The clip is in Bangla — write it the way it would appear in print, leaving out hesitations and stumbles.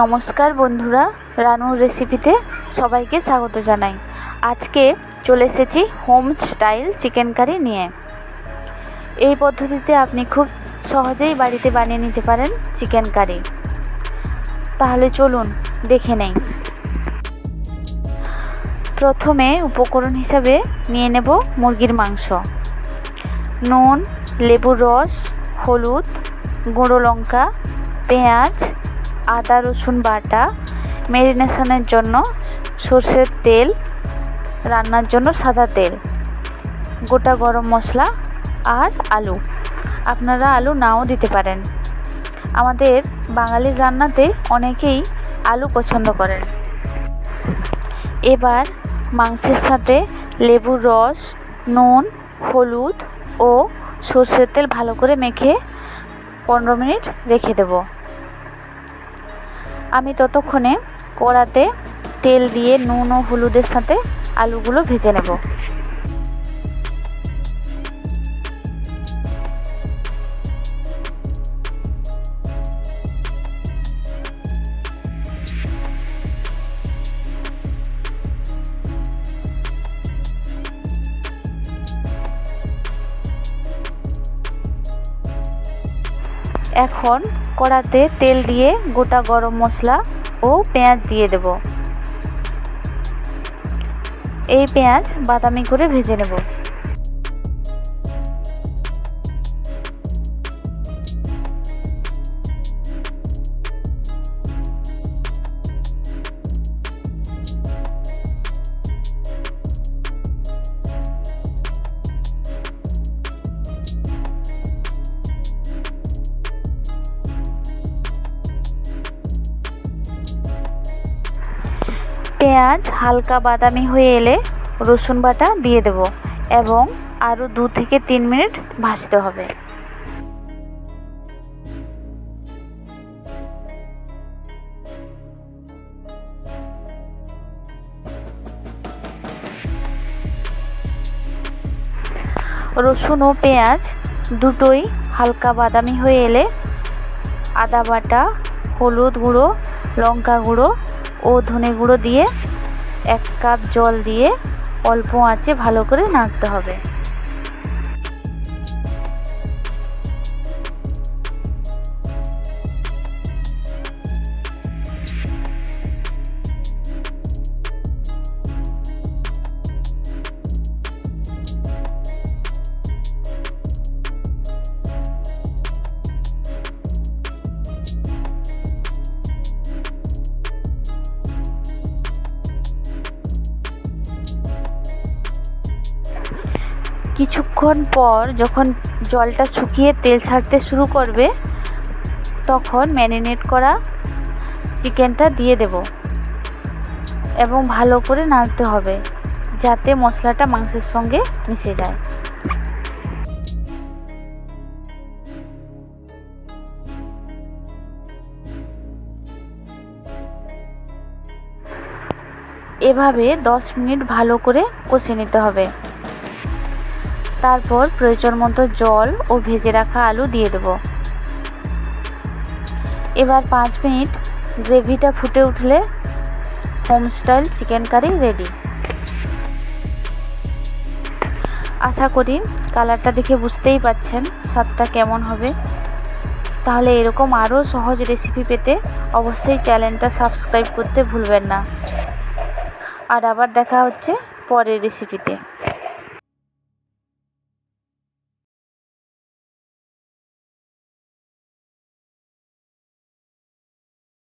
নমস্কার বন্ধুরা, রানুর রেসিপিতে সবাইকে স্বাগত জানাই। আজকে চলে এসেছি হোম স্টাইল চিকেন কারি নিয়ে। এই পদ্ধতিতে আপনি খুব সহজেই বাড়িতে বানিয়ে নিতে পারেন চিকেন কারি। তাহলে চলুন দেখে নেই। প্রথমে উপকরণ হিসাবে নিয়ে নেব মুরগির মাংস, নুন, লেবুর রস, হলুদ, গুঁড়ো লঙ্কা, পেঁয়াজ, আদা রসুন বাটা, ম্যারিনেশনের জন্য সর্ষের তেল, রান্নার জন্য সাদা তেল, গোটা গরম মশলা আর আলু। আপনারা আলু নাও দিতে পারেন। আমাদের বাঙালির রান্নাতে অনেকেই আলু পছন্দ করেন। এবার মাংসের সাথে লেবুর রস, নুন, হলুদ ও সর্ষের তেল ভালো করে মেখে 15 মিনিট রেখে দেব। আমি ততক্ষণে কড়াতে তেল দিয়ে নুন ও হলুদের সাথে আলুগুলো ভেজে নেব। এখন কড়াতে তেল দিয়ে গোটা গরম মশলা ও পেঁয়াজ দিয়ে দেব। এই পেঁয়াজ বাদামি করে ভেজে নেব। পেঁয়াজ হালকা বাদামি হয়ে এলে রসুন বাটা দিয়ে দেব এবং আরও 2 থেকে 3 মিনিট ভাজতে হবে। রসুন ও পেঁয়াজ দুটোই হালকা বাদামি হয়ে এলে আদা বাটা, হলুদ গুঁড়ো, লঙ্কা গুঁড়ো ও ধনে গুঁড়ো দিয়ে 1 কাপ জল দিয়ে অল্প আঁচে ভালো করে নাড়তে হবে। কিছুক্ষণ পর যখন জলটা শুকিয়ে তেল ছাড়তে শুরু করবে, তখন ম্যারিনেট করা চিকেনটা দিয়ে দেব এবং ভালো করে নাড়তে হবে যাতে মশলাটা মাংসের সঙ্গে মিশে যায়। এভাবে 10 মিনিট ভালো করে কষে নিতে হবে। তারপর প্রয়োজন মতো জল ও ভেজে রাখা আলু দিয়ে দেব। এবার 5 মিনিট গ্রেভিটা ফুটে উঠলে home style chicken curry ready. আশা করি কালারটা দেখে বুঝতেই পাচ্ছেন স্বাদটা কেমন হবে। তাহলে এরকম আরও সহজ রেসিপি পেতে অবশ্যই চ্যানেলটা সাবস্ক্রাইব করতে ভুলবেন না। আর আবার দেখা হচ্ছে পরের রেসিপিতে।